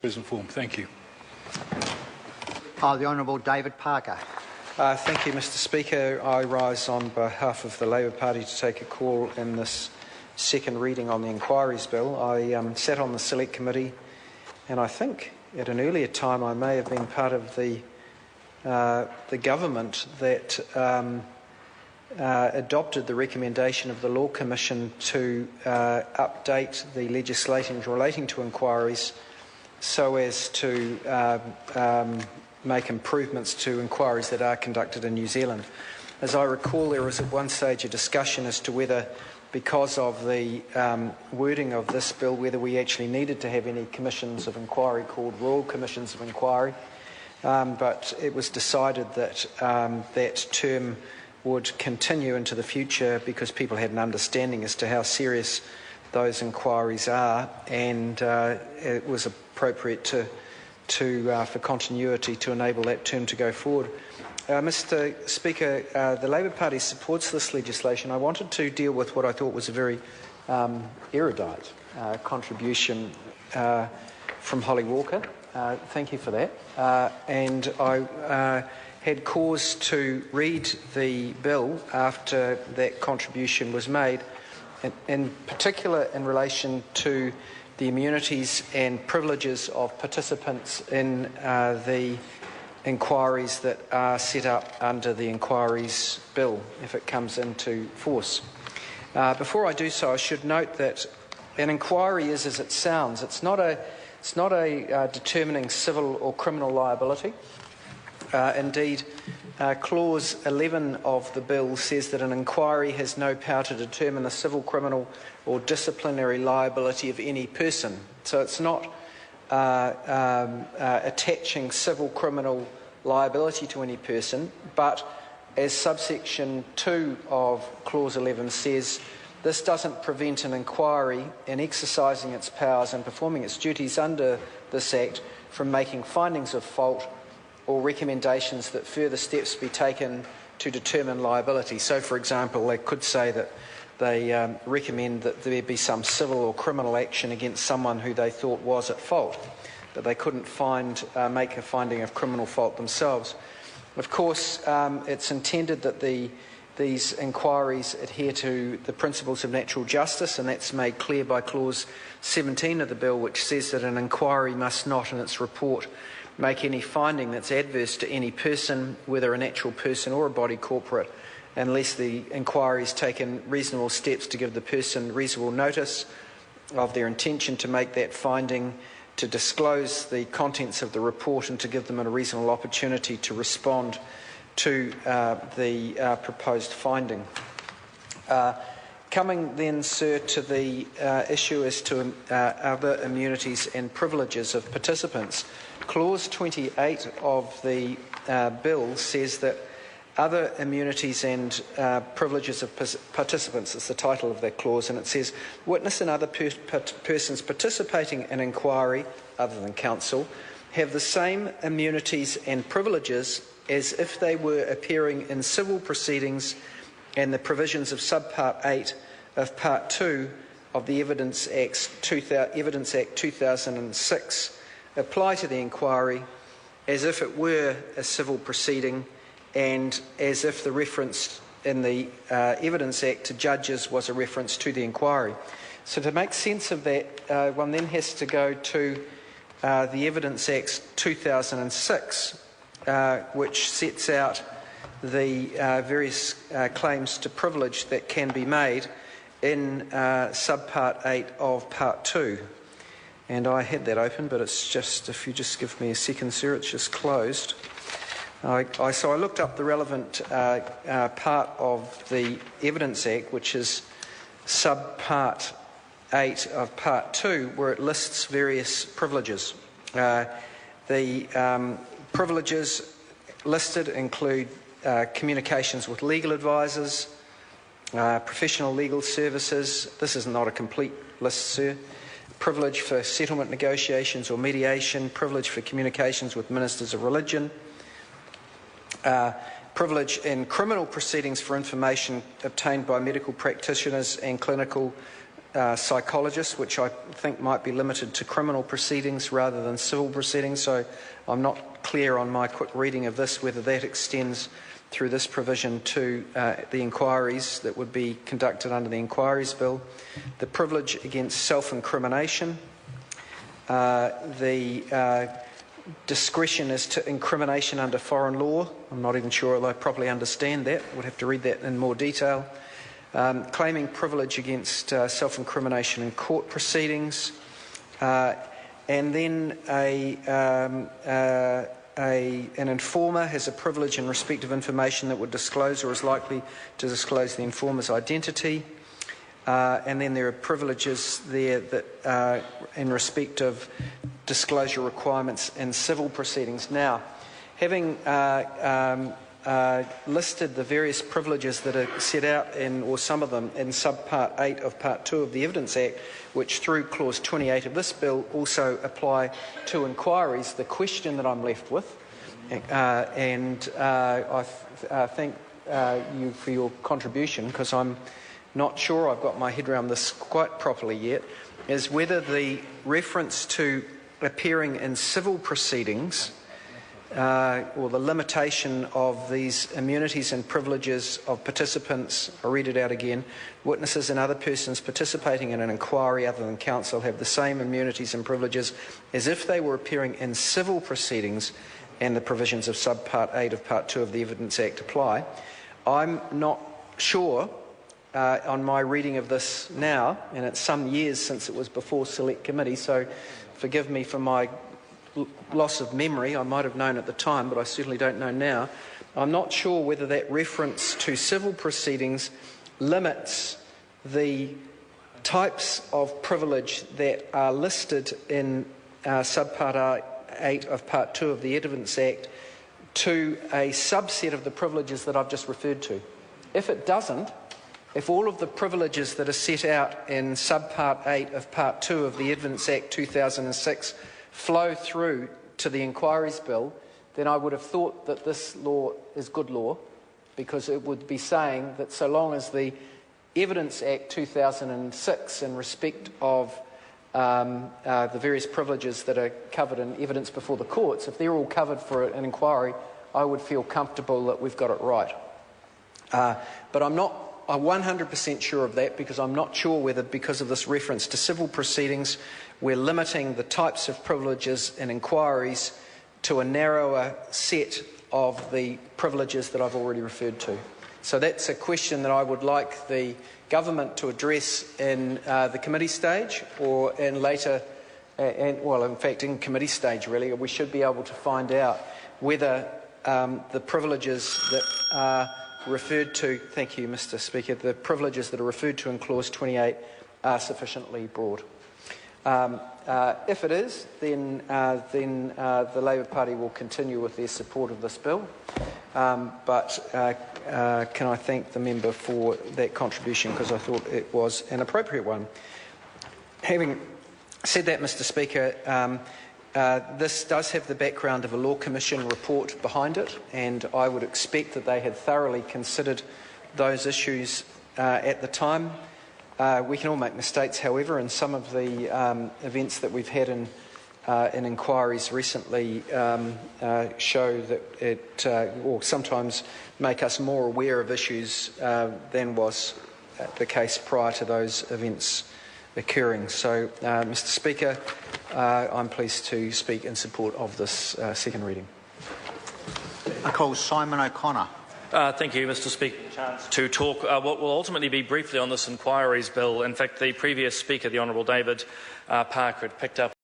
Present form. Thank you. The Honourable David Parker. Thank you, Mr Speaker. I rise on behalf of the Labour Party to take a call in this second reading on the Inquiries Bill. I sat on the Select Committee, and I think at an earlier time I may have been part of the government that adopted the recommendation of the Law Commission to update the legislation relating to inquiries so as to make improvements to inquiries that are conducted in New Zealand. As I recall, there was at one stage a discussion as to whether, because of the wording of this bill, whether we actually needed to have any commissions of inquiry called Royal Commissions of Inquiry, but it was decided that that term would continue into the future because people had an understanding as to how serious those inquiries are, and it was appropriate for continuity to enable that term to go forward. Mr Speaker, the Labour Party supports this legislation. I wanted to deal with what I thought was a very erudite contribution from Holly Walker. Thank you for that. And I had cause to read the bill after that contribution was made, in particular in relation to the immunities and privileges of participants in the inquiries that are set up under the Inquiries Bill if it comes into force. Before I do so, I should note that an inquiry is as it sounds. It's not a determining civil or criminal liability. Indeed, Clause 11 of the bill says that an inquiry has no power to determine the civil, criminal or disciplinary liability of any person. So it's not attaching civil, criminal liability to any person, but as subsection 2 of Clause 11 says, this doesn't prevent an inquiry in exercising its powers and performing its duties under this Act from making findings of fault or recommendations that further steps be taken to determine liability. So, for example, they could say that they recommend that there be some civil or criminal action against someone who they thought was at fault, but they couldn't make a finding of criminal fault themselves. Of course, it's intended that these inquiries adhere to the principles of natural justice, and that's made clear by Clause 17 of the bill, which says that an inquiry must not, in its report, make any finding that's adverse to any person, whether a natural person or a body corporate, unless the inquiry has taken reasonable steps to give the person reasonable notice of their intention to make that finding, to disclose the contents of the report, and to give them a reasonable opportunity to respond to the proposed finding. Coming then, sir, to the issue as to other immunities and privileges of participants, Clause 28 of the bill says that other immunities and privileges of participants is the title of that clause, and it says witness and other persons participating in inquiry other than counsel have the same immunities and privileges as if they were appearing in civil proceedings, and the provisions of Subpart 8 of Part 2 of the Evidence Act 2006 apply to the inquiry as if it were a civil proceeding, and as if the reference in the Evidence Act to judges was a reference to the inquiry. So to make sense of that, one then has to go to the Evidence Act 2006, which sets out the various claims to privilege that can be made in Subpart 8 of Part 2. And I had that open, but it's just, if you just give me a second, sir, it's just closed. So I looked up the relevant part of the Evidence Act, which is Subpart 8 of Part 2, where it lists various privileges. The privileges listed include communications with legal advisors, professional legal services. This is not a complete list, sir. Privilege for settlement negotiations or mediation, privilege for communications with ministers of religion, privilege in criminal proceedings for information obtained by medical practitioners and clinical psychologist, which I think might be limited to criminal proceedings rather than civil proceedings. So I'm not clear on my quick reading of this whether that extends through this provision to the inquiries that would be conducted under the Inquiries Bill. The privilege against self-incrimination, the discretion as to incrimination under foreign law. I'm not even sure I properly understand that. Would have to read that in more detail. Claiming privilege against self-incrimination in court proceedings, and then an informer has a privilege in respect of information that would disclose or is likely to disclose the informer's identity. And then there are privileges there that in respect of disclosure requirements in civil proceedings. Now, having listed the various privileges that are set out in, or some of them, in subpart 8 of part 2 of the Evidence Act, which through clause 28 of this bill also apply to inquiries, the question that I'm left with, and I thank you for your contribution, because I'm not sure I've got my head around this quite properly yet, is whether the reference to appearing in civil proceedings or the limitation of these immunities and privileges of participants, I'll read it out again, witnesses and other persons participating in an inquiry other than counsel have the same immunities and privileges as if they were appearing in civil proceedings, and the provisions of subpart 8 of part 2 of the Evidence Act apply. I'm not sure on my reading of this now, and it's some years since it was before Select Committee, so forgive me for my loss of memory. I might have known at the time, but I certainly don't know now. I'm not sure whether that reference to civil proceedings limits the types of privilege that are listed in subpart 8 of part 2 of the Evidence Act to a subset of the privileges that I've just referred to. If it doesn't, if all of the privileges that are set out in subpart 8 of part 2 of the Evidence Act 2006 flow through to the Inquiries Bill, then I would have thought that this law is good law, because it would be saying that so long as the Evidence Act 2006 in respect of the various privileges that are covered in evidence before the courts, if they're all covered for an inquiry, I would feel comfortable that we've got it right. But I'm not 100% sure of that, because I'm not sure whether, because of this reference to civil proceedings, we're limiting the types of privileges in inquiries to a narrower set of the privileges that I've already referred to. So that's a question that I would like the government to address in the committee stage, or in later, well, in fact, in committee stage, really. We should be able to find out whether the privileges that are referred to, thank you, Mr. Speaker, the privileges that are referred to in clause 28 are sufficiently broad. If it is, then the Labour Party will continue with their support of this bill. But can I thank the member for that contribution, because I thought it was an appropriate one. Having said that, Mr. Speaker, this does have the background of a Law Commission report behind it, and I would expect that they had thoroughly considered those issues at the time. We can all make mistakes, however, and some of the events that we've had in inquiries recently show that it, or sometimes make us more aware of issues than was the case prior to those events occurring. So, Mr. Speaker, I'm pleased to speak in support of this second reading. I call Simon O'Connor. Thank you, Mr. Speaker. To talk what will ultimately be briefly on this Inquiries Bill. In fact, the previous Speaker, the Honourable David Parker, had picked up